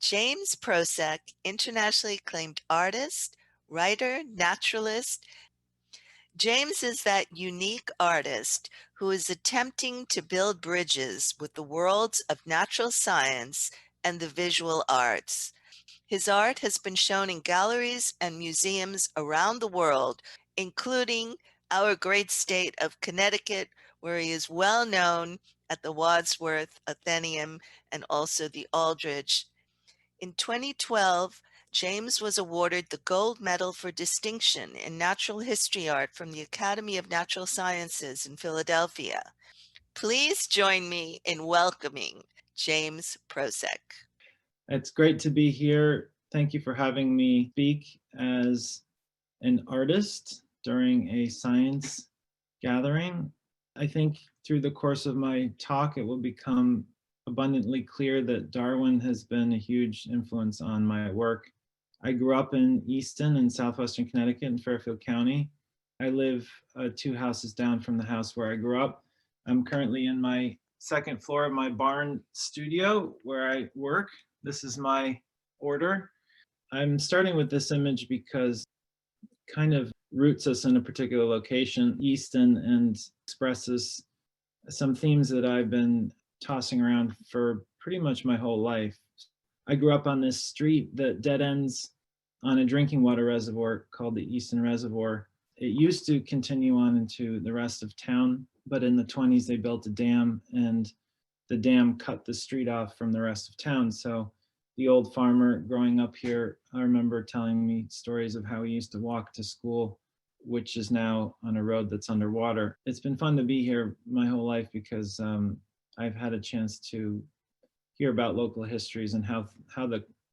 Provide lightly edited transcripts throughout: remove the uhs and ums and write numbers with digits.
James Prosek, internationally acclaimed artist, writer, naturalist. James is that unique artist who is attempting to build bridges with the worlds of natural science and the visual arts. His art has been shown in galleries and museums around the world, including our great state of Connecticut, where he is well known at the Wadsworth Atheneum and also the Aldrich. In 2012, James was awarded the Gold Medal for Distinction in Natural History Art from the Academy of Natural Sciences in Philadelphia. Please join me in welcoming James Prosek. It's great to be here. Thank you for having me speak as an artist during a science gathering. I think through the course of my talk, it will become abundantly clear that Darwin has been a huge influence on my work. I grew up in Easton in southwestern Connecticut in Fairfield County. I live 2 houses down from the house where I grew up. I'm currently in my second floor of my barn studio where I work. This is my order. I'm starting with this image because it kind of roots us in a particular location, Easton, and expresses some themes that I've been tossing around for pretty much my whole life. I grew up on this street that dead ends on a drinking water reservoir called the Easton Reservoir. It used to continue on into the rest of town, but in the 20s they built a dam, and the dam cut the street off from the rest of town. So the old farmer growing up here, I remember telling me stories of how he used to walk to school, which is now on a road that's underwater. It's been fun to be here my whole life because I've had a chance to hear about local histories and how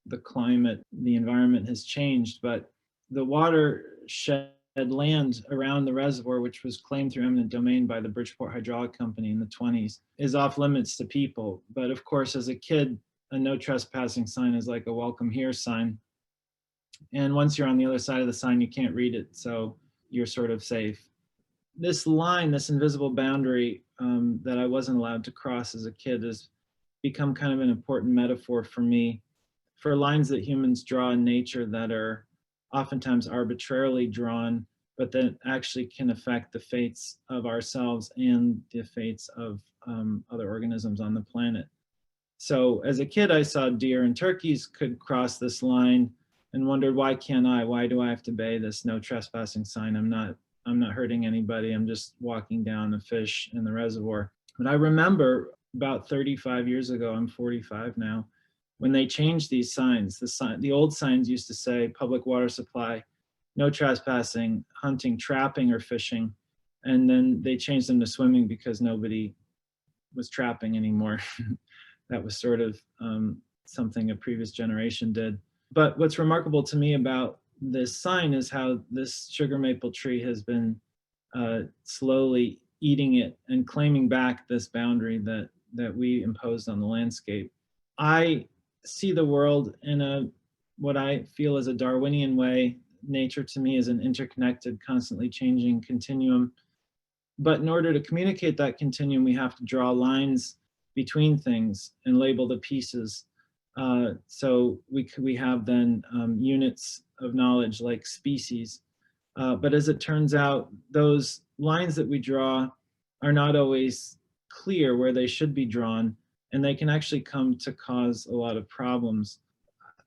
the climate, the environment has changed. But the watershed land around the reservoir, which was claimed through eminent domain by the Bridgeport Hydraulic Company in the 20s, is off limits to people. But of course, as a kid, a no trespassing sign is like a welcome here sign. And once you're on the other side of the sign, you can't read it, so you're sort of safe. This line, this invisible boundary that I wasn't allowed to cross as a kid, has become kind of an important metaphor for me for lines that humans draw in nature that are oftentimes arbitrarily drawn, but that actually can affect the fates of ourselves and the fates of other organisms on the planet. So as a kid, I saw deer and turkeys could cross this line and wondered, why can't I? Why do I have to obey this no trespassing sign? I'm not hurting anybody. I'm just walking down a fish in the reservoir. But I remember about 35 years ago, I'm 45 now, when they changed these signs. The old signs used to say public water supply, no trespassing, hunting, trapping, or fishing. And then they changed them to swimming because nobody was trapping anymore. That was sort of something a previous generation did. But what's remarkable to me about this sign is how this sugar maple tree has been slowly eating it and claiming back this boundary that we imposed on the landscape. I see the world in what I feel is a Darwinian way. Nature to me is an interconnected, constantly changing continuum. But in order to communicate that continuum, we have to draw lines between things and label the pieces. So we have then units of knowledge like species. But as it turns out, those lines that we draw are not always clear where they should be drawn, and they can actually come to cause a lot of problems.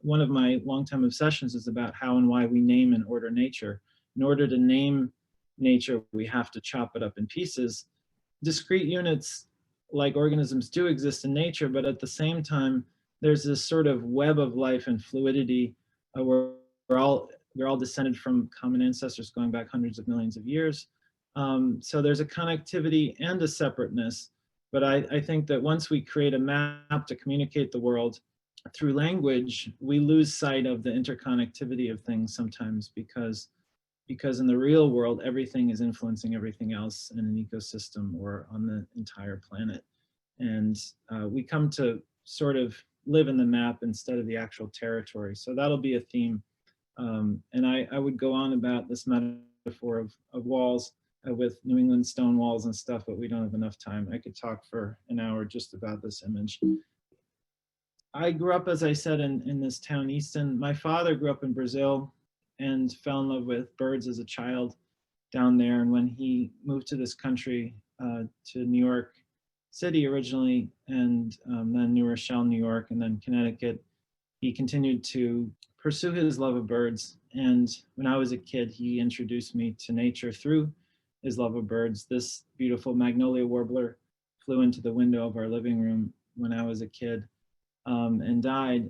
One of my longtime obsessions is about how and why we name and order nature. In order to name nature, we have to chop it up in pieces. Discrete units like organisms do exist in nature, but at the same time, there's this sort of web of life and fluidity where we're all descended from common ancestors going back hundreds of millions of years. So there's a connectivity and a separateness. But I think that once we create a map to communicate the world through language, we lose sight of the interconnectivity of things sometimes because in the real world, everything is influencing everything else in an ecosystem or on the entire planet. And we come to sort of live in the map instead of the actual territory. So that'll be a theme. And I would go on about this metaphor of walls with New England stone walls and stuff, but we don't have enough time. I could talk for an hour just about this image. I grew up, as I said, in this town, Easton. My father grew up in Brazil and fell in love with birds as a child down there. And when he moved to this country, to New York City originally, and then New Rochelle, New York, and then Connecticut, he continued to pursue his love of birds. And when I was a kid, he introduced me to nature through his love of birds. This beautiful magnolia warbler flew into the window of our living room when I was a kid, and died.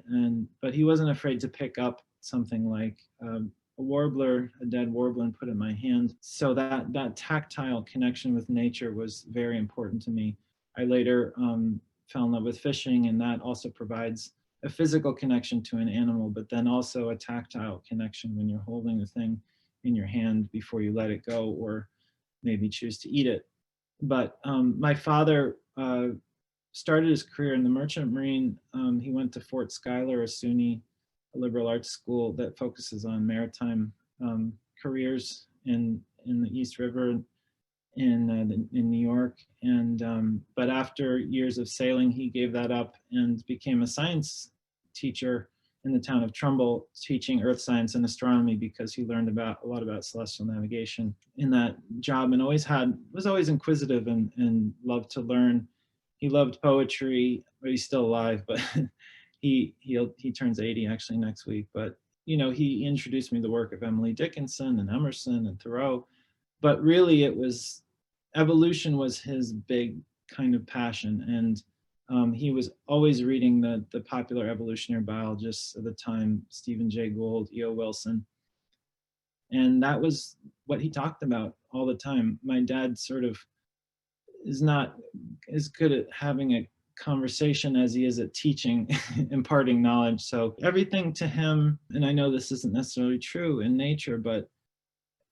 But he wasn't afraid to pick up something like a warbler, a dead warbler, and put it in my hand. So that tactile connection with nature was very important to me. I later fell in love with fishing, and that also provides a physical connection to an animal, but then also a tactile connection when you're holding the thing in your hand before you let it go, or maybe choose to eat it. But my father started his career in the Merchant Marine. He went to Fort Schuyler, a SUNY, a liberal arts school that focuses on maritime careers in the East River in New York. And but after years of sailing, he gave that up and became a science teacher in the town of Trumbull, teaching earth science and astronomy, because he learned a lot about celestial navigation in that job, and was always inquisitive and loved to learn. He loved poetry, but he's still alive, but he turns 80 actually next week. But he introduced me to the work of Emily Dickinson and Emerson and Thoreau. But really, it was evolution was his big kind of passion, and he was always reading the popular evolutionary biologists of the time, Stephen Jay Gould, E.O. Wilson, and that was what he talked about all the time. My dad sort of is not as good at having a conversation as he is at teaching, imparting knowledge. So everything to him, and I know this isn't necessarily true in nature, but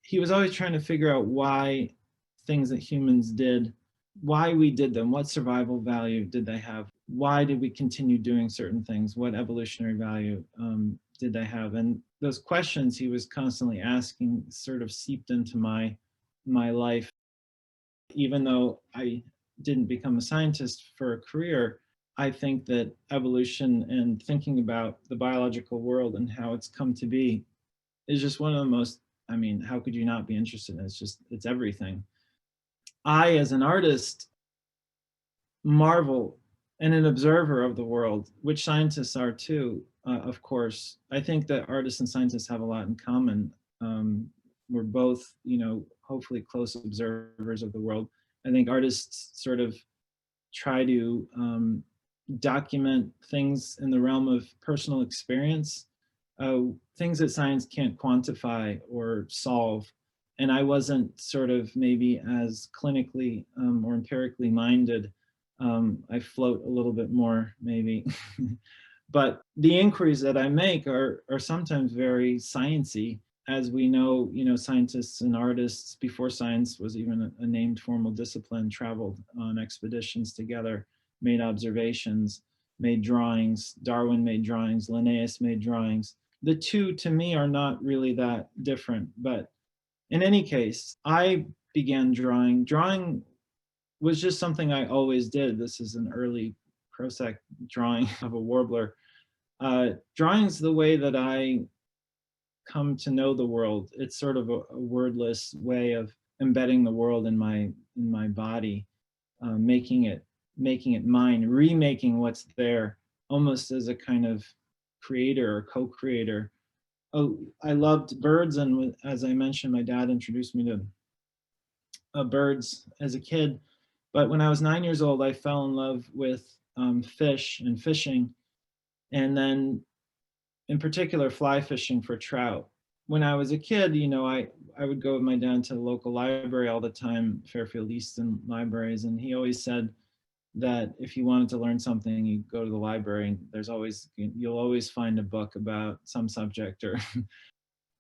he was always trying to figure out why things that humans did, why we did them, what survival value did they have, why did we continue doing certain things, what evolutionary value did they have. And those questions he was constantly asking sort of seeped into my life. Even though I didn't become a scientist for a career, I think that evolution and thinking about the biological world and how it's come to be is just one of the most, I mean, how could you not be interested in it? It's everything. I, as an artist, marvel and an observer of the world, which scientists are too, of course. I think that artists and scientists have a lot in common. We're both, hopefully close observers of the world. I think artists sort of try to document things in the realm of personal experience, things that science can't quantify or solve. And I wasn't sort of maybe as clinically or empirically minded. I float a little bit more, maybe. But the inquiries that I make are sometimes very sciencey. As we know, scientists and artists, before science was even a named formal discipline, traveled on expeditions together, made observations, made drawings. Darwin made drawings, Linnaeus made drawings. The two, to me, are not really that different. But in any case, I began drawing. Drawing was just something I always did. This is an early Prosec drawing of a warbler. Drawing's the way that I come to know the world. It's sort of a wordless way of embedding the world in my body, making it mine, remaking what's there, almost as a kind of creator or co-creator. Oh, I loved birds, and as I mentioned, my dad introduced me to birds as a kid. But when I was 9 years old, I fell in love with fish and fishing, and then in particular fly fishing for trout. When I was a kid, I would go with my dad to the local library all the time, Fairfield Easton libraries, and he always said that if you wanted to learn something, you go to the library, and you'll always find a book about some subject. Or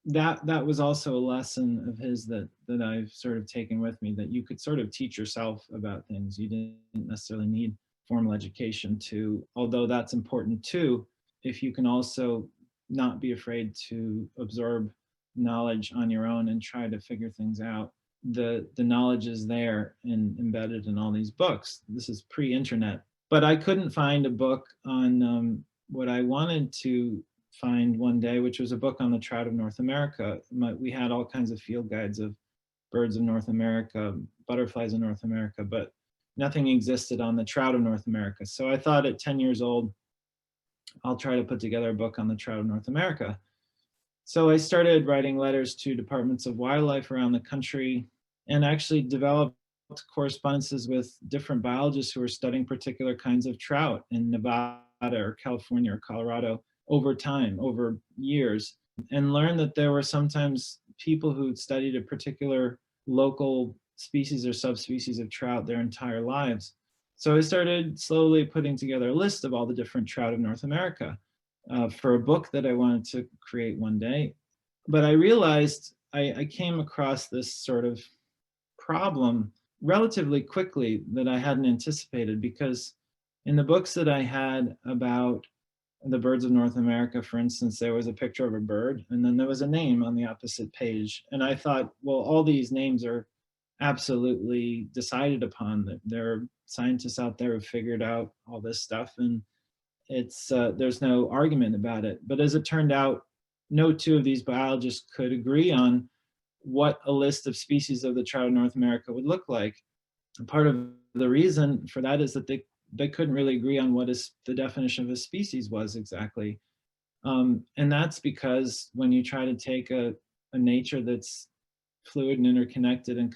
that was also a lesson of his that I've sort of taken with me, that you could sort of teach yourself about things. You didn't necessarily need formal education to, although that's important too, if you can also not be afraid to absorb knowledge on your own and try to figure things out. The knowledge is there and embedded in all these books. This is pre-internet, but I couldn't find a book on what I wanted to find one day, which was a book on the trout of North America. We had all kinds of field guides of birds of North America, butterflies in North America, but nothing existed on the trout of North America. So I thought at 10 years old, I'll try to put together a book on the trout of North America. So I started writing letters to departments of wildlife around the country and actually developed correspondences with different biologists who were studying particular kinds of trout in Nevada or California or Colorado over time, over years, and learned that there were sometimes people who studied a particular local species or subspecies of trout their entire lives. So I started slowly putting together a list of all the different trout of North America for a book that I wanted to create one day. But I realized I came across this sort of problem relatively quickly that I hadn't anticipated, because in the books that I had about the birds of North America, for instance, there was a picture of a bird and then there was a name on the opposite page. And I thought, well, all these names are absolutely decided upon. That there are scientists out there who figured out all this stuff, and it's there's no argument about it. But as it turned out, no two of these biologists could agree on what a list of species of the trout of North America would look like. And part of the reason for that is that they couldn't really agree on what is the definition of a species was exactly. And that's because when you try to take a nature that's fluid and interconnected and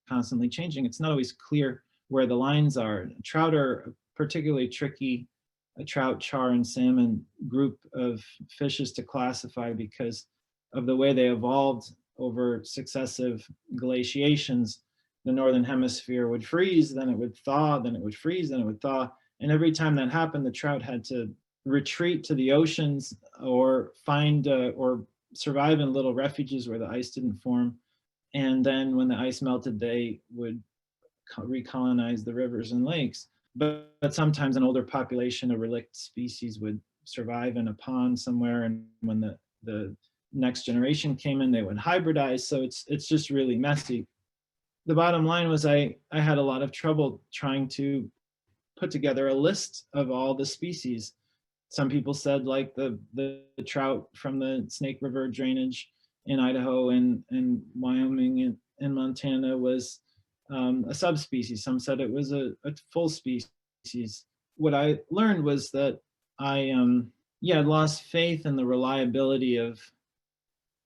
constantly changing, it's not always clear where the lines are. Trout are particularly tricky, a trout, char, and salmon group of fishes to classify because of the way they evolved over successive glaciations. The northern hemisphere would freeze, then it would thaw, then it would freeze, then it would thaw. And every time that happened, the trout had to retreat to the oceans or find or survive in little refuges where the ice didn't form. And then when the ice melted, they would recolonize the rivers and lakes. But sometimes an older population, a relict species, would survive in a pond somewhere. And when the next generation came in, they would hybridize. So it's just really messy. The bottom line was I had a lot of trouble trying to put together a list of all the species. Some people said like the trout from the Snake River drainage in Idaho and Wyoming and Montana was a subspecies. Some said it was a full species. What I learned was that I lost faith in the reliability of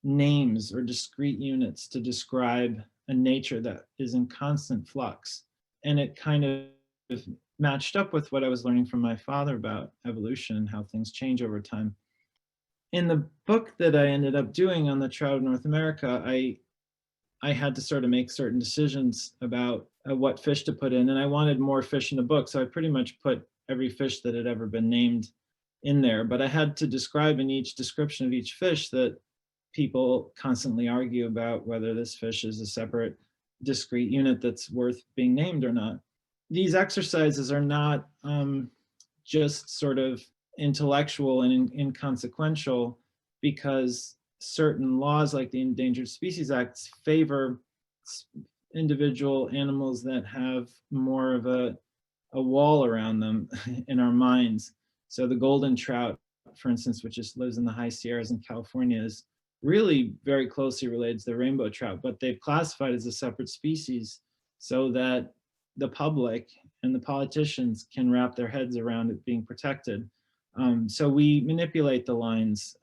names or discrete units to describe a nature that is in constant flux. And it kind of matched up with what I was learning from my father about evolution and how things change over time. In the book that I ended up doing on the trout of North America, I had to sort of make certain decisions about what fish to put in, and I wanted more fish in the book, so I pretty much put every fish that had ever been named in there. But I had to describe in each description of each fish that people constantly argue about whether this fish is a separate, discrete unit that's worth being named or not. These exercises are not just sort of intellectual and inconsequential, because certain laws like the Endangered Species Act favor individual animals that have more of a wall around them in our minds. So the golden trout, for instance, which lives in the high Sierras in California, is really very closely related to the rainbow trout, but they've classified as a separate species so that the public and the politicians can wrap their heads around it being protected. So we manipulate the lines.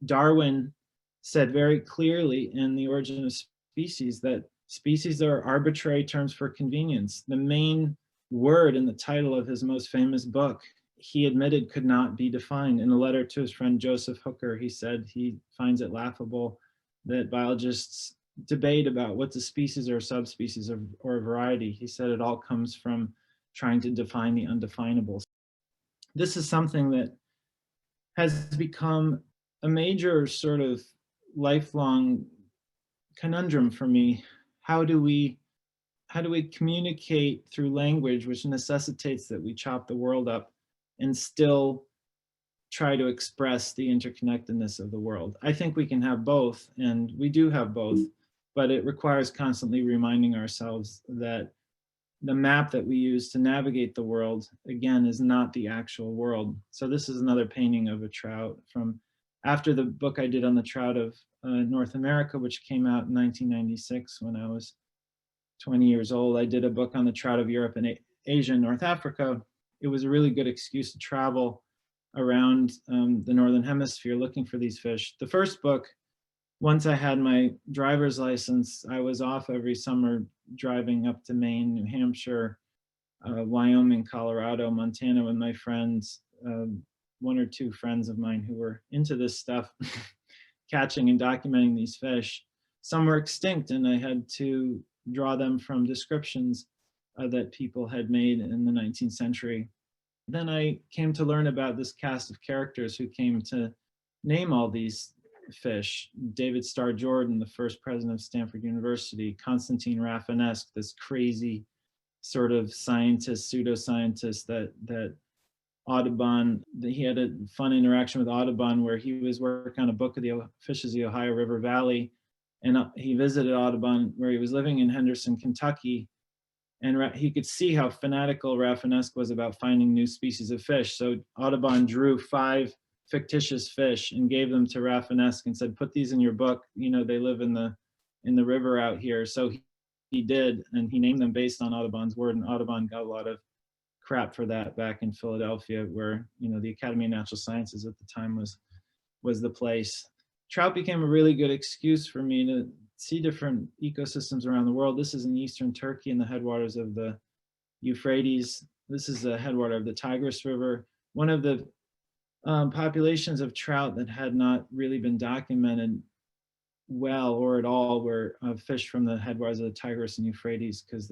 Darwin said very clearly in The Origin of Species that species are arbitrary terms for convenience. The main word in the title of his most famous book, he admitted could not be defined. In a letter to his friend Joseph Hooker, he said he finds it laughable that biologists debate about what's a species or a subspecies or a variety. He said it all comes from trying to define the undefinable. This is something that has become a major sort of lifelong conundrum for me. How do we communicate through language, which necessitates that we chop the world up, and still try to express the interconnectedness of the world? I think we can have both, and we do have both, but it requires constantly reminding ourselves that the map that we use to navigate the world, again, is not the actual world. So this is another painting of a trout from after the book I did on the trout of North America, which came out in 1996 when I was 20 years old. I did a book on the trout of Europe and Asia and North Africa. It was a really good excuse to travel around the Northern Hemisphere looking for these fish. The first book, once I had my driver's license, I was off every summer driving up to Maine, New Hampshire, Wyoming, Colorado, Montana with my friends, one or two friends of mine who were into this stuff, catching and documenting these fish. Some were extinct, and I had to draw them from descriptions that people had made in the 19th century. Then I came to learn about this cast of characters who came to name all these fish. David Starr Jordan, the first president of Stanford University, Constantine Rafinesque, this crazy sort of scientist, pseudoscientist that Audubon, he had a fun interaction with Audubon where he was working on a book of the fishes of the Ohio River Valley. And he visited Audubon where he was living in Henderson, Kentucky. And he could see how fanatical Rafinesque was about finding new species of fish. So Audubon drew 5 fictitious fish and gave them to Rafinesque and said, put these in your book. You know, they live in the river out here. So he did, and he named them based on Audubon's word, and Audubon got a lot of crap for that back in Philadelphia, where, you know, the Academy of Natural Sciences at the time was the place. Trout became a really good excuse for me to see different ecosystems around the world. This is in eastern Turkey in the headwaters of the Euphrates. This is the headwater of the Tigris River. One of the populations of trout that had not really been documented well or at all were fish from the headwaters of the Tigris and Euphrates, because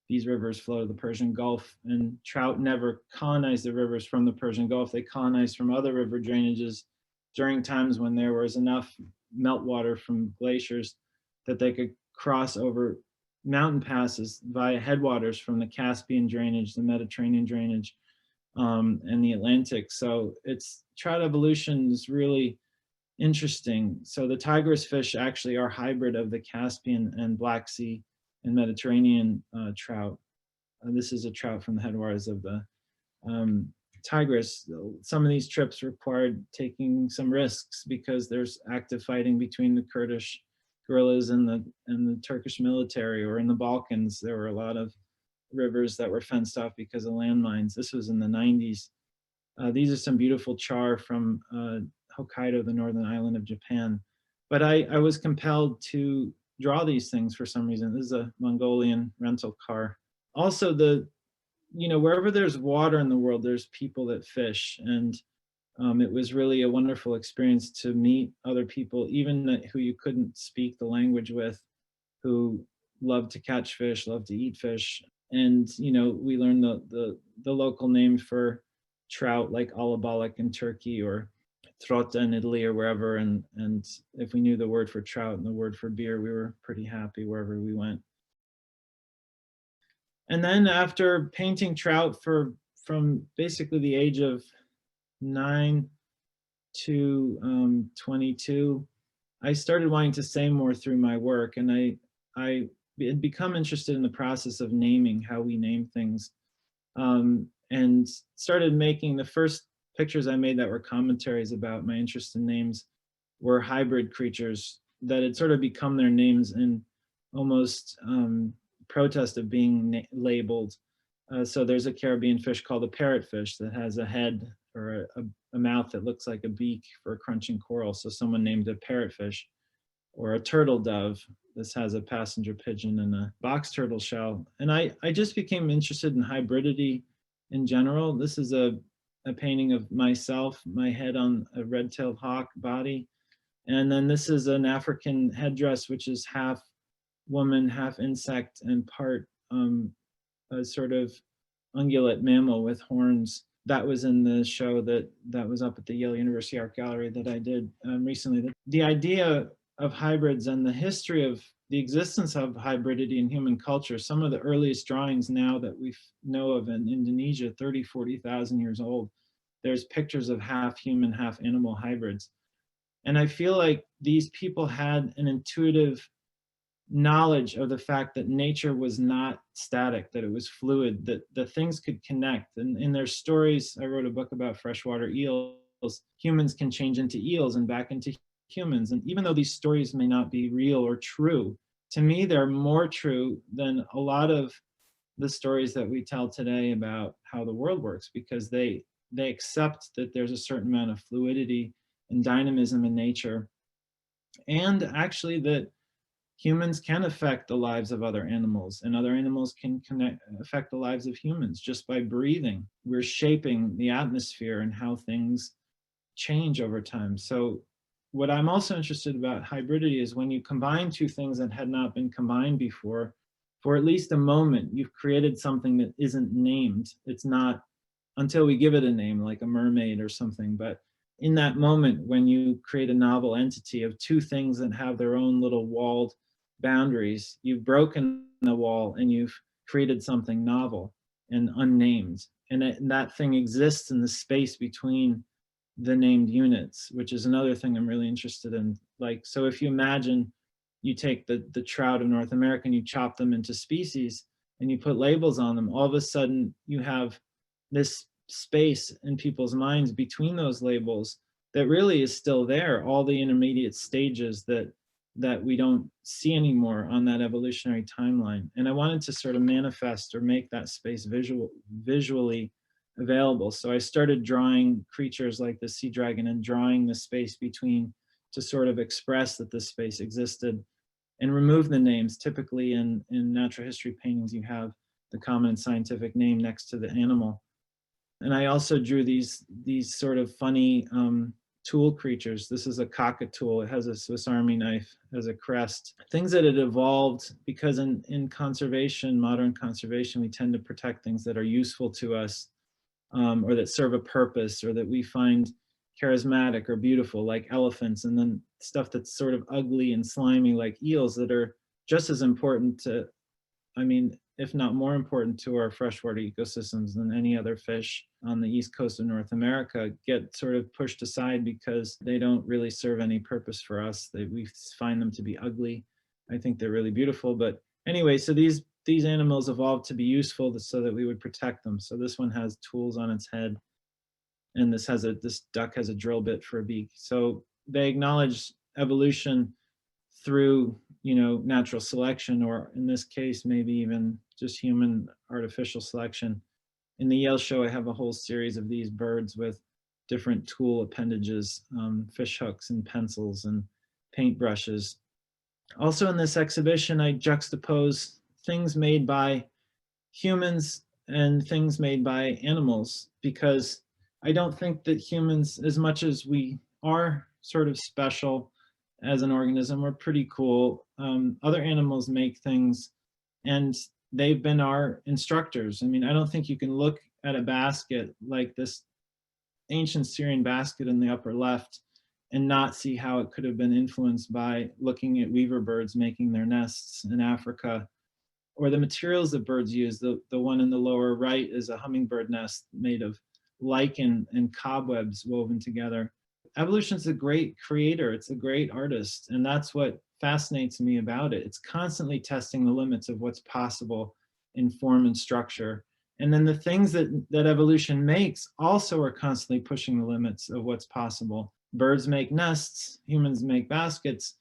these rivers flow to the Persian Gulf, and trout never colonized the rivers from the Persian Gulf. They colonized from other river drainages during times when there was enough meltwater from glaciers that they could cross over mountain passes via headwaters from the Caspian drainage, the Mediterranean drainage, and the Atlantic. So trout evolution is really interesting. So the Tigris fish actually are hybrid of the Caspian and Black Sea and Mediterranean trout. This is a trout from the headwaters of the Tigris. Some of these trips required taking some risks because there's active fighting between the Kurdish guerrillas and the Turkish military, or in the Balkans, there were a lot of rivers that were fenced off because of landmines. This was in the 90s. These are some beautiful char from Hokkaido, the northern island of Japan. But I was compelled to draw these things for some reason. This is a Mongolian rental car. Also, wherever there's water in the world, there's people that fish. And it was really a wonderful experience to meet other people, even who you couldn't speak the language with, who loved to catch fish, loved to eat fish. And, we learned the local name for trout, like alabalık in Turkey, or trota in Italy, or wherever. And if we knew the word for trout and the word for beer, we were pretty happy wherever we went. And then after painting trout from basically the age of 9 to 22, I started wanting to say more through my work, and I had become interested in the process of naming, how we name things, and started making the first pictures I made that were commentaries about my interest in names were hybrid creatures that had sort of become their names in almost protest of being labeled. So there's a Caribbean fish called a parrotfish that has a head or a mouth that looks like a beak for crunching coral. So someone named a parrotfish. Or a turtle dove. This has a passenger pigeon and a box turtle shell. And I just became interested in hybridity in general. This is a painting of myself, my head on a red-tailed hawk body. And then this is an African headdress, which is half woman, half insect, and part a sort of ungulate mammal with horns. That was in the show that was up at the Yale University Art Gallery that I did recently. The idea of hybrids and the history of the existence of hybridity in human culture, some of the earliest drawings now that we know of in Indonesia, 30, 40,000 years old, there's pictures of half human, half animal hybrids. And I feel like these people had an intuitive knowledge of the fact that nature was not static, that it was fluid, that the things could connect. And in their stories, I wrote a book about freshwater eels. Humans can change into eels and back into humans. And even though these stories may not be real or true, to me, they're more true than a lot of the stories that we tell today about how the world works, because they accept that there's a certain amount of fluidity and dynamism in nature, and actually that humans can affect the lives of other animals, and other animals can affect the lives of humans just by breathing. We're shaping the atmosphere and how things change over time. So what I'm also interested about hybridity is when you combine two things that had not been combined before, for at least a moment, you've created something that isn't named. It's not until we give it a name, like a mermaid or something. But in that moment, when you create a novel entity of two things that have their own little walled boundaries, you've broken the wall and you've created something novel and unnamed. And that thing exists in the space between the named units, which is another thing I'm really interested in. Like, so if you imagine you take the trout of North America and you chop them into species and you put labels on them, all of a sudden you have this space in people's minds between those labels that really is still there, all the intermediate stages that we don't see anymore on that evolutionary timeline. And I wanted to sort of manifest or make that space visually available. So I started drawing creatures like the sea dragon and drawing the space between to sort of express that this space existed, and remove the names. Typically in natural history paintings, you have the common scientific name next to the animal. And I also drew these sort of funny tool creatures. This is a cockatool. It has a Swiss Army knife as a crest. Things that had evolved because in conservation, modern conservation, we tend to protect things that are useful to us, or that serve a purpose, or that we find charismatic or beautiful, like elephants, and then stuff that's sort of ugly and slimy, like eels, that are just as important to, I mean, if not more important to our freshwater ecosystems than any other fish on the east coast of North America, get sort of pushed aside because they don't really serve any purpose for us. We find them to be ugly. I think they're really beautiful. But anyway, so these animals evolved to be useful so that we would protect them. So this one has tools on its head, and this duck has a drill bit for a beak. So they acknowledge evolution through, natural selection, or in this case, maybe even just human artificial selection. In the Yale show, I have a whole series of these birds with different tool appendages, fish hooks and pencils and paintbrushes. Also in this exhibition, I juxtapose things made by humans and things made by animals, because I don't think that humans, as much as we are sort of special as an organism, we're pretty cool. Other animals make things and they've been our instructors. I mean, I don't think you can look at a basket like this ancient Syrian basket in the upper left and not see how it could have been influenced by looking at weaver birds making their nests in Africa, or the materials that birds use. The one in the lower right is a hummingbird nest made of lichen and cobwebs woven together. Evolution's a great creator, it's a great artist, and that's what fascinates me about it. It's constantly testing the limits of what's possible in form and structure. And then the things that evolution makes also are constantly pushing the limits of what's possible. Birds make nests, humans make baskets.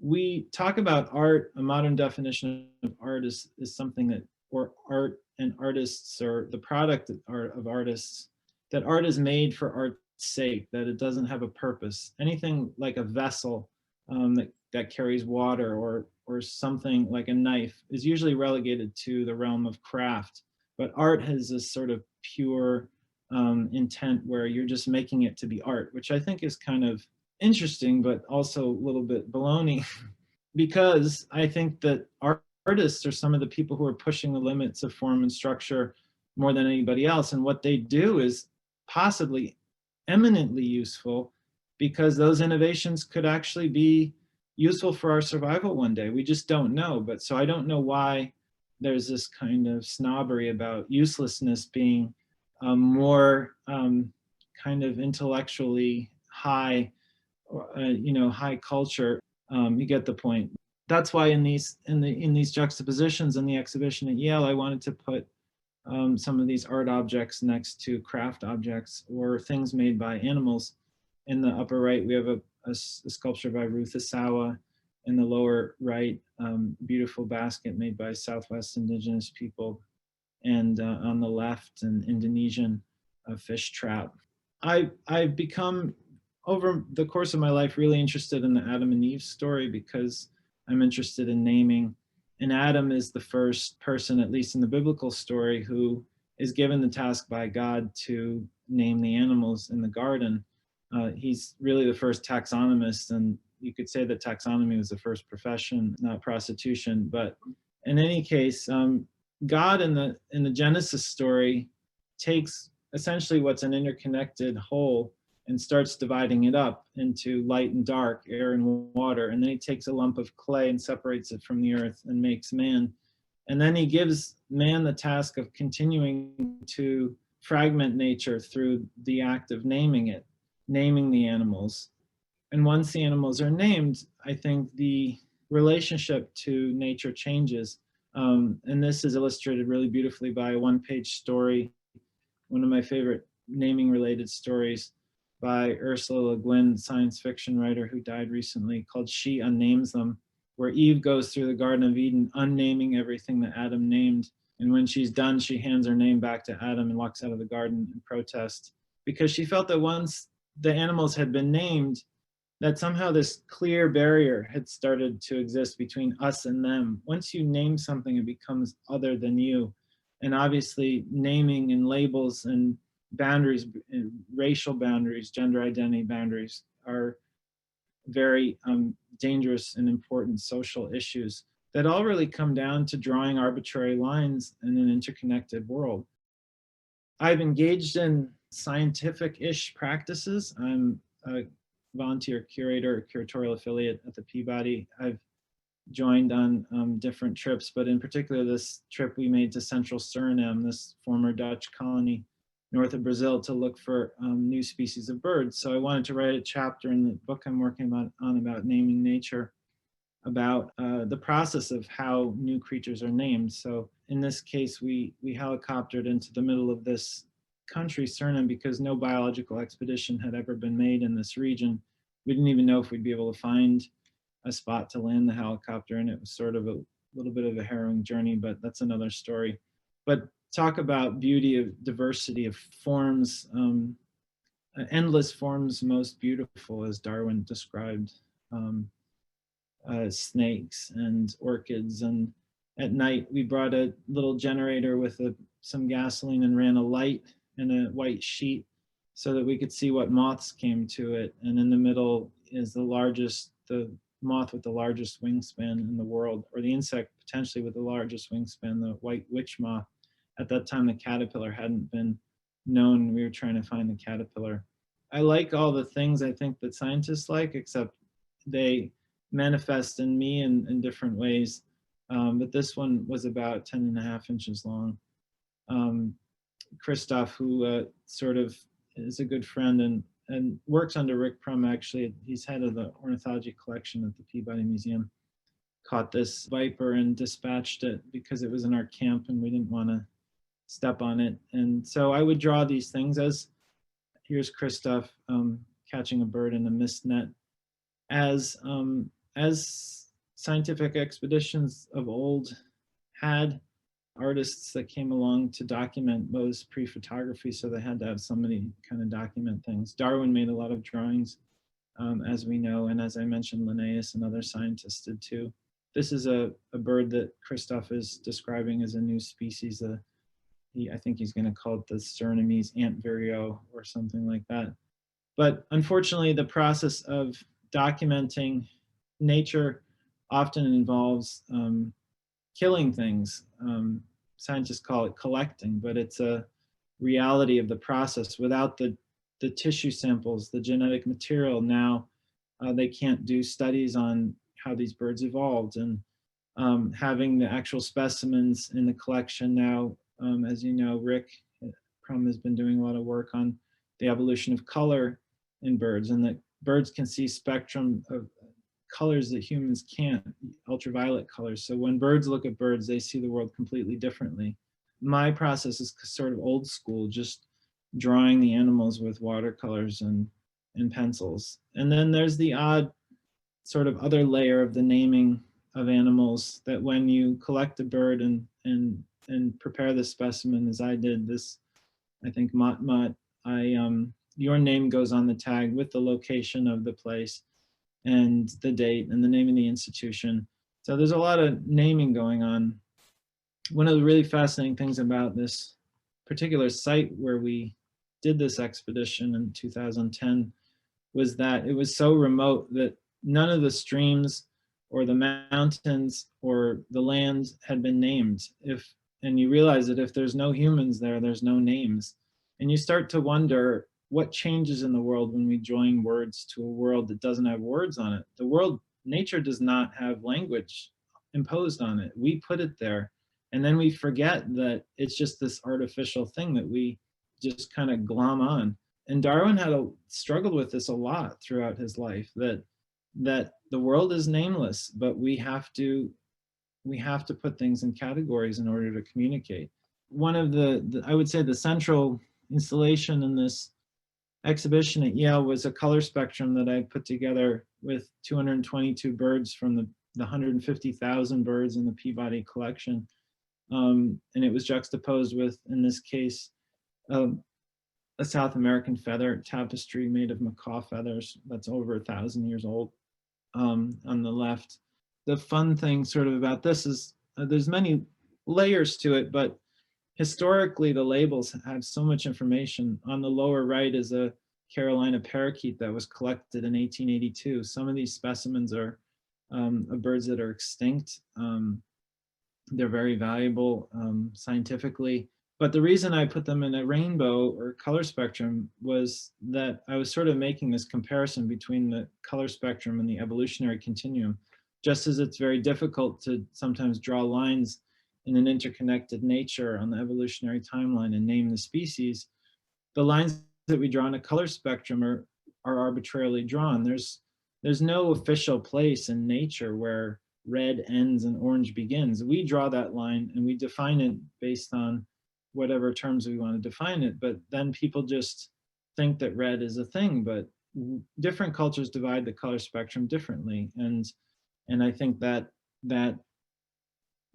We talk about art. A modern definition of art is something that, or art and artists, or the product of artists, that art is made for art's sake, that it doesn't have a purpose. Anything like a vessel that carries water, or something like a knife, is usually relegated to the realm of craft. But art has this sort of pure intent where you're just making it to be art, which I think is kind of interesting, but also a little bit baloney, because I think that artists are some of the people who are pushing the limits of form and structure more than anybody else. And what they do is possibly eminently useful, because those innovations could actually be useful for our survival one day. We just don't know. But so I don't know why there's this kind of snobbery about uselessness being more kind of intellectually high, high culture. You get the point. that's why in these juxtapositions in the exhibition at Yale, I wanted to put some of these art objects next to craft objects or things made by animals. In the upper right, we have a sculpture by Ruth Asawa. In the lower right, beautiful basket made by Southwest Indigenous people. And on the left, an Indonesian fish trap. I've become, over the course of my life, really interested in the Adam and Eve story because I'm interested in naming. And Adam is the first person, at least in the biblical story, who is given the task by God to name the animals in the garden. He's really the first taxonomist, and you could say that taxonomy was the first profession, not prostitution. But in any case, God in the Genesis story takes essentially what's an interconnected whole and starts dividing it up into light and dark, air and water. And then he takes a lump of clay and separates it from the earth and makes man. And then he gives man the task of continuing to fragment nature through the act of naming it, naming the animals. And once the animals are named, I think the relationship to nature changes. And this is illustrated really beautifully by a one-page story, one of my favorite naming related stories by Ursula Le Guin, science fiction writer who died recently, called She Unnames Them, where Eve goes through the Garden of Eden, unnaming everything that Adam named. And when she's done, she hands her name back to Adam and walks out of the garden in protest, because she felt that once the animals had been named, that somehow this clear barrier had started to exist between us and them. Once you name something, it becomes other than you. And obviously, naming and labels and boundaries, racial boundaries, gender identity boundaries, are very dangerous and important social issues that all really come down to drawing arbitrary lines in an interconnected world. I've engaged in scientific-ish practices. I'm a volunteer curator, curatorial affiliate at the Peabody. I've joined on different trips, but in particular this trip we made to central Suriname, this former Dutch colony north of Brazil, to look for new species of birds. So I wanted to write a chapter in the book I'm working on about naming nature, about the process of how new creatures are named. So in this case, we helicoptered into the middle of this country, Suriname, because no biological expedition had ever been made in this region. We didn't even know if we'd be able to find a spot to land the helicopter, and it was sort of a little bit of a harrowing journey, but that's another story. But talk about beauty of diversity of forms, endless forms most beautiful, as Darwin described. Snakes and orchids. And at night, we brought a little generator with some gasoline and ran a light and a white sheet so that we could see what moths came to it. And in the middle is the moth with the largest wingspan in the world, or the insect potentially with the largest wingspan, the white witch moth. At that time, the caterpillar hadn't been known. We were trying to find the caterpillar. I like all the things I think that scientists like, except they manifest in me in different ways. But this one was about 10.5 inches long. Christoph, who sort of is a good friend and works under Rick Prum, actually, he's head of the ornithology collection at the Peabody Museum, caught this viper and dispatched it because it was in our camp and we didn't want to step on it. And so I would draw these things as, here's Christoph catching a bird in a mist net, as scientific expeditions of old had artists that came along to document those pre-photography, so they had to have somebody kind of document things. Darwin made a lot of drawings, as we know, and as I mentioned, Linnaeus and other scientists did too. This is a bird that Christoph is describing as a new species. I think he's going to call it the Surinamese ant vireo or something like that. But unfortunately, the process of documenting nature often involves killing things. Scientists call it collecting, but it's a reality of the process. Without the tissue samples, the genetic material, now they can't do studies on how these birds evolved. And having the actual specimens in the collection now, as you know, Rick Prum has been doing a lot of work on the evolution of color in birds, and that birds can see spectrum of colors that humans can't, ultraviolet colors. So when birds look at birds, they see the world completely differently. My process is sort of old school, just drawing the animals with watercolors and pencils. And then there's the odd sort of other layer of the naming of animals, that when you collect a bird and prepare the specimen, as I did this, I think Mott, your name goes on the tag with the location of the place and the date and the name of the institution. So there's a lot of naming going on. One of the really fascinating things about this particular site where we did this expedition in 2010 was that it was so remote that none of the streams or the mountains or the land had been named. And you realize that if there's no humans there, there's no names. And you start to wonder what changes in the world when we join words to a world that doesn't have words on it. The world, nature does not have language imposed on it. We put it there. And then we forget that it's just this artificial thing that we just kind of glom on. And Darwin struggled with this a lot throughout his life, that the world is nameless, but we have to put things in categories in order to communicate. One of the I would say the central installation in this exhibition at Yale was a color spectrum that I put together with 222 birds from the 150,000 birds in the Peabody collection. And it was juxtaposed with, in this case, a South American feather tapestry made of macaw feathers that's over 1,000 years old on the left. The fun thing sort of about this is there's many layers to it, but historically the labels have so much information. On the lower right is a Carolina parakeet that was collected in 1882. Some of these specimens are of birds that are extinct. They're very valuable scientifically. But the reason I put them in a rainbow or color spectrum was that I was sort of making this comparison between the color spectrum and the evolutionary continuum. Just as it's very difficult to sometimes draw lines in an interconnected nature on the evolutionary timeline and name the species, the lines that we draw in a color spectrum are arbitrarily drawn. There's no official place in nature where red ends and orange begins. We draw that line and we define it based on whatever terms we want to define it, but then people just think that red is a thing, but different cultures divide the color spectrum differently. And I think that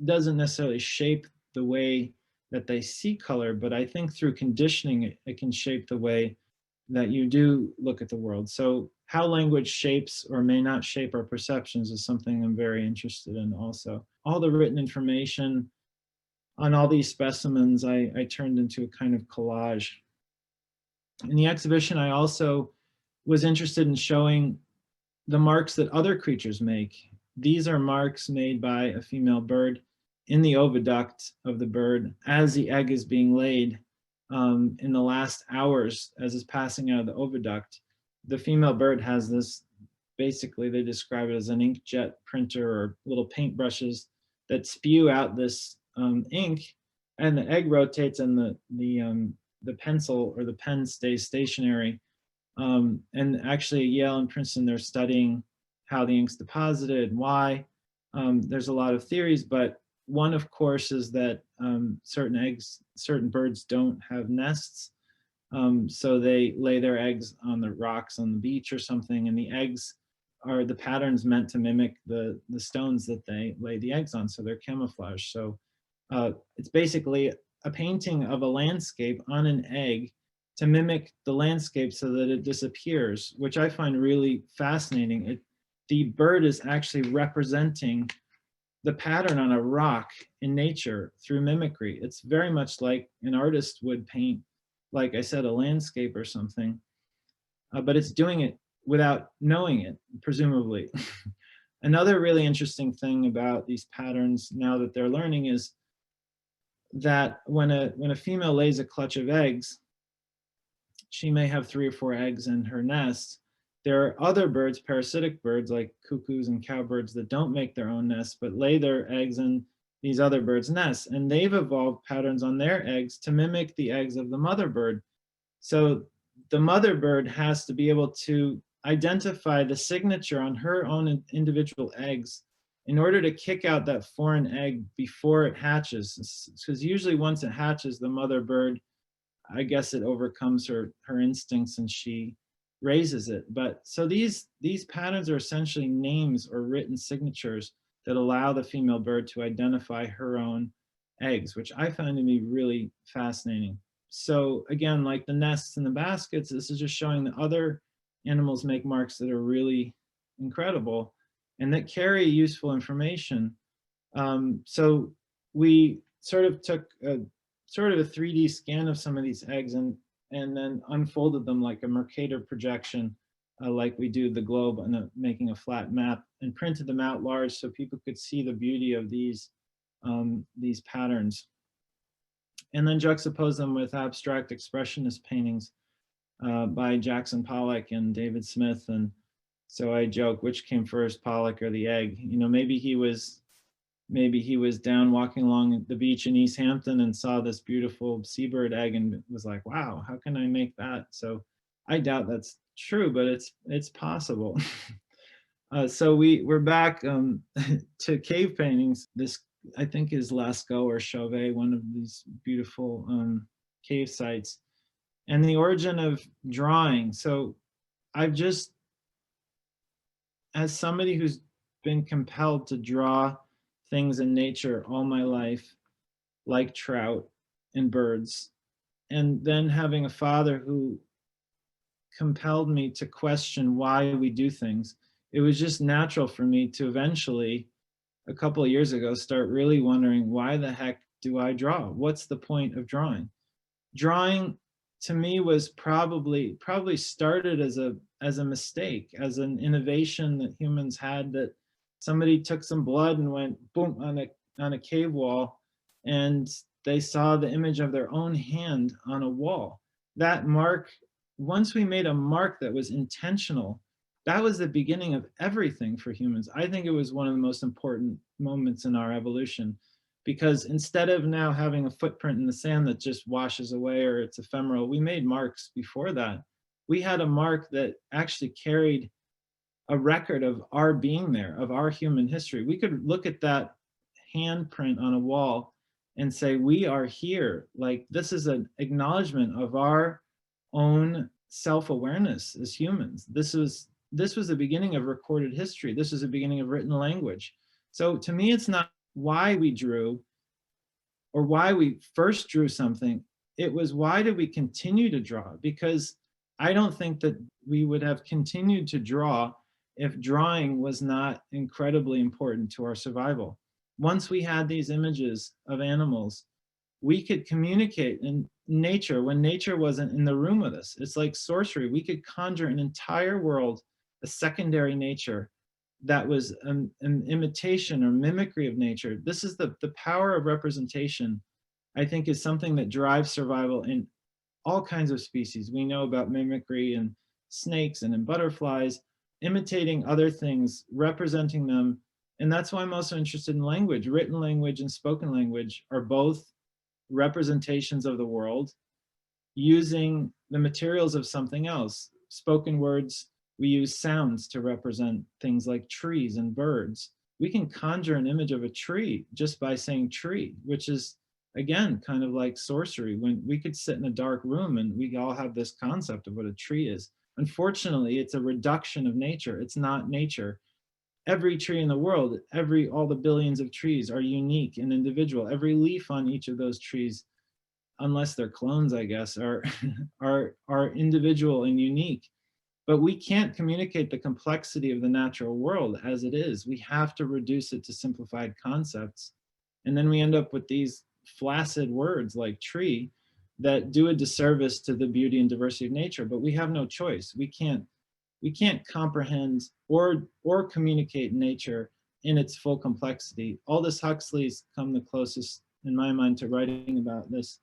doesn't necessarily shape the way that they see color, but I think through conditioning, it can shape the way that you do look at the world. So how language shapes or may not shape our perceptions is something I'm very interested in also. All the written information on all these specimens, I turned into a kind of collage. In the exhibition, I also was interested in showing the marks that other creatures make. These are marks made by a female bird in the oviduct of the bird as the egg is being laid. In the last hours as it's passing out of the oviduct. The female bird has this, basically they describe it as an inkjet printer or little paintbrushes that spew out this ink, and the egg rotates and the pencil or the pen stays stationary. And actually at Yale and Princeton, they're studying how the ink's deposited, why. There's a lot of theories, but one, of course, is that certain birds don't have nests. So they lay their eggs on the rocks on the beach or something, and the eggs are the patterns meant to mimic the stones that they lay the eggs on, so they're camouflage. So it's basically a painting of a landscape on an egg to mimic the landscape so that it disappears, which I find really fascinating. The bird is actually representing the pattern on a rock in nature through mimicry. It's very much like an artist would paint, like I said, a landscape or something, but it's doing it without knowing it, presumably. Another really interesting thing about these patterns now that they're learning is that when a female lays a clutch of eggs, she may have 3 or 4 eggs in her nest. There are other birds, parasitic birds like cuckoos and cowbirds, that don't make their own nests, but lay their eggs in these other birds' nests. And they've evolved patterns on their eggs to mimic the eggs of the mother bird. So the mother bird has to be able to identify the signature on her own individual eggs in order to kick out that foreign egg before it hatches. Because usually once it hatches, the mother bird, I guess it overcomes her instincts and she raises it. But so these patterns are essentially names or written signatures that allow the female bird to identify her own eggs, which I find to be really fascinating. So again, like the nests and the baskets, this is just showing that other animals make marks that are really incredible and that carry useful information. So we sort of took a 3D scan of some of these eggs and then unfolded them like a Mercator projection, like we do the globe, and making a flat map, and printed them out large so people could see the beauty of these patterns, and then juxtapose them with abstract expressionist paintings by Jackson Pollock and David Smith. And so I joke, which came first, Pollock or the egg? You know, maybe he was down walking along the beach in East Hampton and saw this beautiful seabird egg and was like, wow, how can I make that? So I doubt that's true, but it's possible. So we're back to cave paintings. This, I think, is Lascaux or Chauvet, one of these beautiful cave sites. And the origin of drawing. So I've just, as somebody who's been compelled to draw things in nature all my life, like trout and birds, and then having a father who compelled me to question why we do things, it was just natural for me to eventually, a couple of years ago, start really wondering, why the heck do I draw? What's the point of drawing? Drawing to me was probably started as a mistake, as an innovation that humans had, that somebody took some blood and went boom on a cave wall, and they saw the image of their own hand on a wall. That mark, once we made a mark that was intentional, that was the beginning of everything for humans. I think it was one of the most important moments in our evolution, because instead of now having a footprint in the sand that just washes away or it's ephemeral, we made marks before that. We had a mark that actually carried a record of our being there, of our human history. We could look at that handprint on a wall and say, we are here. Like, this is an acknowledgement of our own self-awareness as humans. This was the beginning of recorded history. This was the beginning of written language. So to me, it's not why we drew or why we first drew something. It was, why did we continue to draw? Because I don't think that we would have continued to draw if drawing was not incredibly important to our survival. Once we had these images of animals, we could communicate in nature when nature wasn't in the room with us. It's like sorcery. We could conjure an entire world, a secondary nature that was an imitation or mimicry of nature. This is the power of representation, I think, is something that drives survival in all kinds of species. We know about mimicry in snakes and in butterflies, imitating other things, representing them. And that's why I'm also interested in language. Written language and spoken language are both representations of the world using the materials of something else. Spoken words, we use sounds to represent things like trees and birds. We can conjure an image of a tree just by saying tree, which is, again, kind of like sorcery. When we could sit in a dark room and we all have this concept of what a tree is. Unfortunately, it's a reduction of nature. It's not nature. Every tree in the world, all the billions of trees are unique and individual. Every leaf on each of those trees, unless they're clones, I guess, are individual and unique. But we can't communicate the complexity of the natural world as it is. We have to reduce it to simplified concepts. And then we end up with these flaccid words like tree that do a disservice to the beauty and diversity of nature, but we have no choice. We can't comprehend or communicate nature in its full complexity. Aldous Huxley's come the closest, in my mind, to writing about this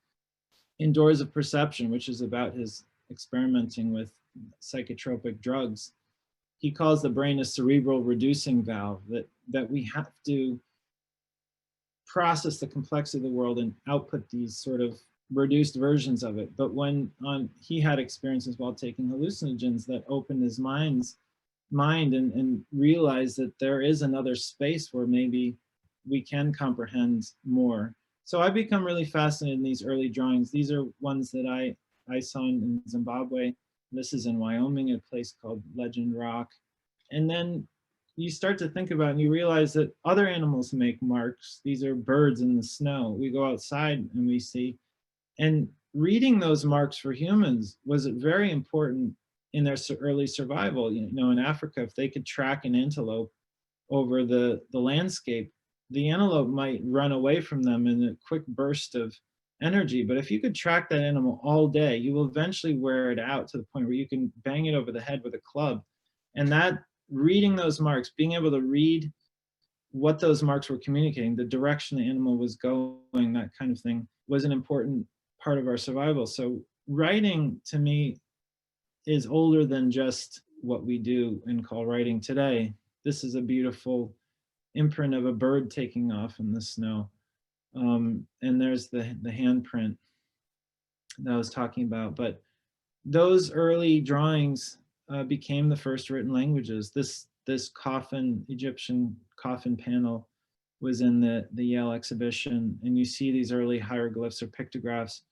in Doors of Perception, which is about his experimenting with psychotropic drugs. He calls the brain a cerebral reducing valve, that we have to process the complexity of the world and output these sort of reduced versions of it. But he had experiences while taking hallucinogens that opened his mind and realized that there is another space where maybe we can comprehend more. So I become really fascinated in these early drawings. These are ones that I saw in Zimbabwe. This is in Wyoming, a place called Legend Rock. And then you start to think about it and you realize that other animals make marks. These are birds in the snow. We go outside and we see. And reading those marks for humans was very important in their early survival. You know, in Africa, if they could track an antelope over the landscape, the antelope might run away from them in a quick burst of energy. But if you could track that animal all day, you will eventually wear it out to the point where you can bang it over the head with a club. And that reading those marks, being able to read what those marks were communicating, the direction the animal was going, that kind of thing, was an important part of our survival. So writing to me is older than just what we do and call writing today. This is a beautiful imprint of a bird taking off in the snow. And there's the handprint that I was talking about. But those early drawings became the first written languages. This coffin, Egyptian coffin panel, was in the Yale exhibition, and you see these early hieroglyphs or pictographs.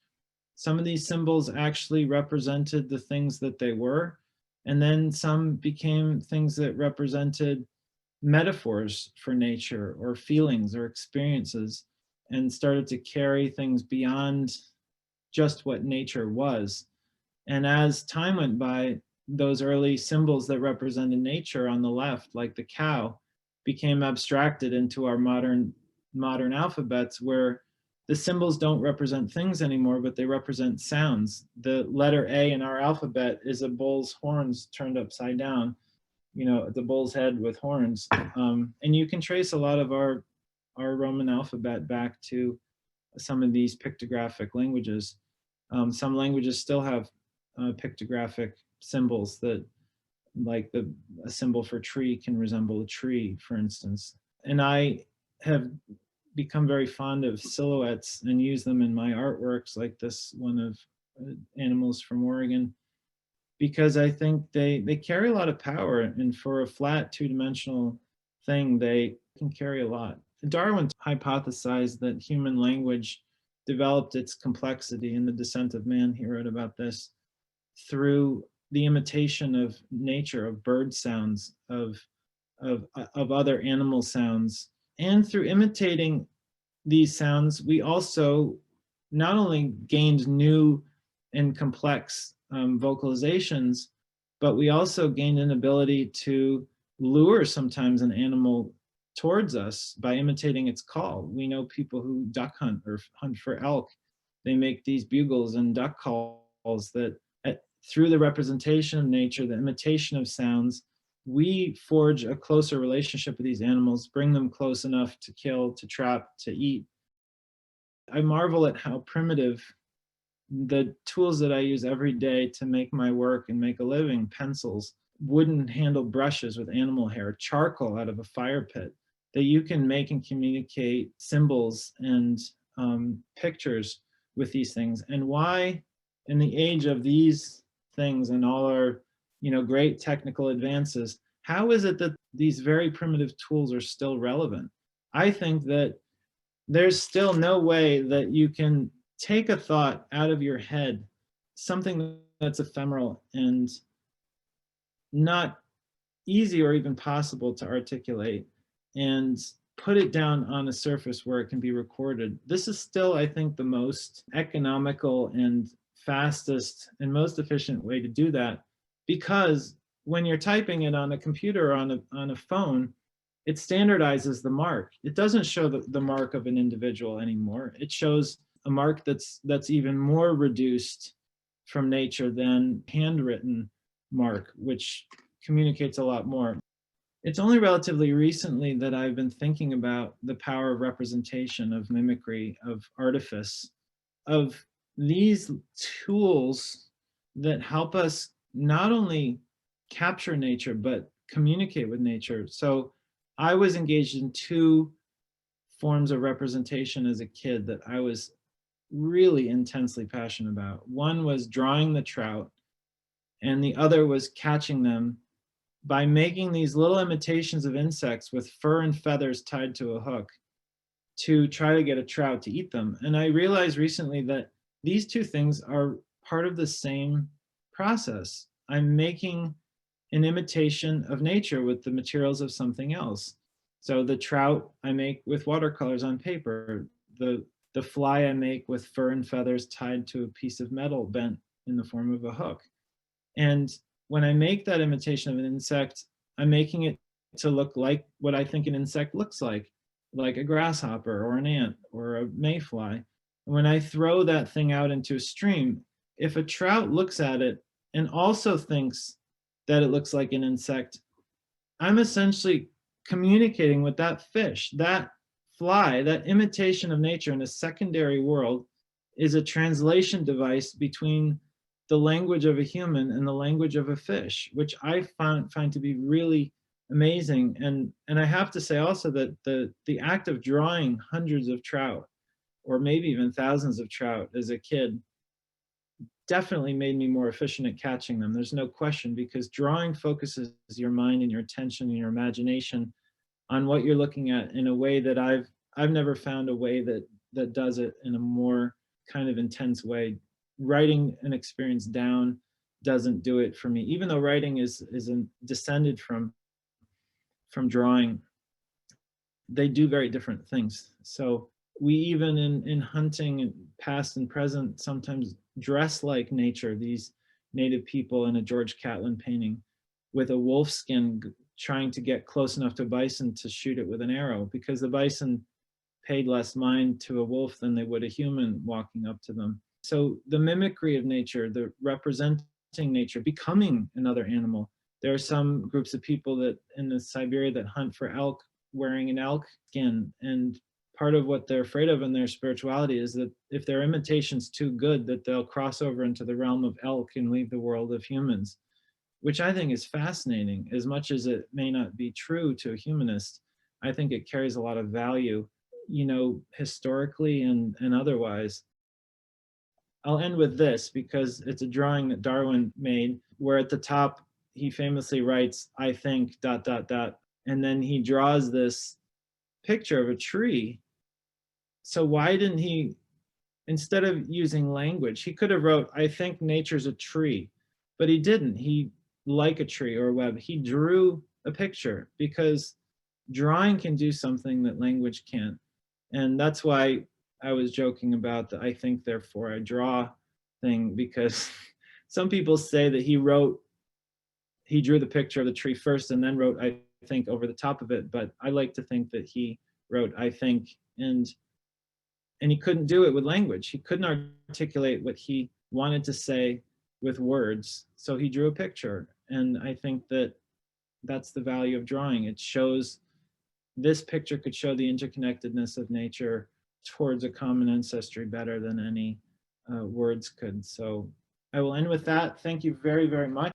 Some of these symbols actually represented the things that they were, and then some became things that represented metaphors for nature or feelings or experiences, and started to carry things beyond just what nature was. And as time went by, those early symbols that represented nature on the left, like the cow, became abstracted into our modern alphabets, where the symbols don't represent things anymore, but they represent sounds. The letter A in our alphabet is a bull's horns turned upside down, you know, the bull's head with horns. And you can trace a lot of our Roman alphabet back to some of these pictographic languages. Some languages still have pictographic symbols that, like a symbol for tree can resemble a tree, for instance. And I have become very fond of silhouettes and use them in my artworks, like this one of animals from Oregon, because I think they carry a lot of power, and for a flat two-dimensional thing, they can carry a lot. Darwin hypothesized that human language developed its complexity in The Descent of Man. He wrote about this through the imitation of nature, of bird sounds, of other animal sounds. And through imitating these sounds, we also not only gained new and complex vocalizations, but we also gained an ability to lure sometimes an animal towards us by imitating its call. We know people who duck hunt or hunt for elk. They make these bugles and duck calls that, through the representation of nature, the imitation of sounds, we forge a closer relationship with these animals, bring them close enough to kill, to trap, to eat. I marvel at how primitive the tools that I use every day to make my work and make a living, pencils, wooden handled brushes with animal hair, charcoal out of a fire pit, that you can make and communicate symbols and pictures with these things. And why, in the age of these things and all our, you know, great technical advances, how is it that these very primitive tools are still relevant? I think that there's still no way that you can take a thought out of your head, something that's ephemeral and not easy or even possible to articulate, and put it down on a surface where it can be recorded. This is still, I think, the most economical and fastest and most efficient way to do that, because when you're typing it on a computer or on a phone, it standardizes the mark. It doesn't show the mark of an individual anymore. It shows a mark that's even more reduced from nature than handwritten mark, which communicates a lot more. It's only relatively recently that I've been thinking about the power of representation, of mimicry, of artifice, of these tools that help us not only capture nature, but communicate with nature. So I was engaged in two forms of representation as a kid that I was really intensely passionate about. One was drawing the trout, and the other was catching them by making these little imitations of insects with fur and feathers tied to a hook to try to get a trout to eat them. And I realized recently that these two things are part of the same process. I'm making an imitation of nature with the materials of something else. So the trout I make with watercolors on paper, the fly I make with fur and feathers tied to a piece of metal bent in the form of a hook. And when I make that imitation of an insect, I'm making it to look like what I think an insect looks like a grasshopper or an ant or a mayfly. And when I throw that thing out into a stream, if a trout looks at it and also thinks that it looks like an insect, I'm essentially communicating with that fish. That fly, that imitation of nature in a secondary world, is a translation device between the language of a human and the language of a fish, which I find to be really amazing. And I have to say also that the act of drawing hundreds of trout, or maybe even thousands of trout as a kid, definitely made me more efficient at catching them. There's no question, because drawing focuses your mind and your attention and your imagination on what you're looking at in a way that I've never found a way that does it in a more kind of intense way. Writing an experience down doesn't do it for me, even though writing is descended from drawing. They do very different things. So we even in hunting, past and present, sometimes dress like nature. These native people in a George Catlin painting with a wolf skin, trying to get close enough to a bison to shoot it with an arrow, because the bison paid less mind to a wolf than they would a human walking up to them. So the mimicry of nature, the representing nature, becoming another animal. There are some groups of people that in the Siberia that hunt for elk wearing an elk skin, and part of what they're afraid of in their spirituality is that if their imitation's too good, that they'll cross over into the realm of elk and leave the world of humans, which I think is fascinating. As much as it may not be true to a humanist, I think it carries a lot of value, historically and otherwise. I'll end with this because it's a drawing that Darwin made, where at the top he famously writes, "I think ... and then he draws this picture of a tree. So why didn't he, instead of using language, he could have wrote, "I think nature's a tree," but he didn't. He, like a tree or a web, he drew a picture, because drawing can do something that language can't. And that's why I was joking about the "I think therefore I draw" thing, because some people say that he drew the picture of the tree first and then wrote "I think" over the top of it, but I like to think that he wrote "I think," and he couldn't do it with language. He couldn't articulate what he wanted to say with words, so he drew a picture. And I think that that's the value of drawing. It shows, this picture could show the interconnectedness of nature towards a common ancestry better than any words could. So I will end with that. Thank you very, very much.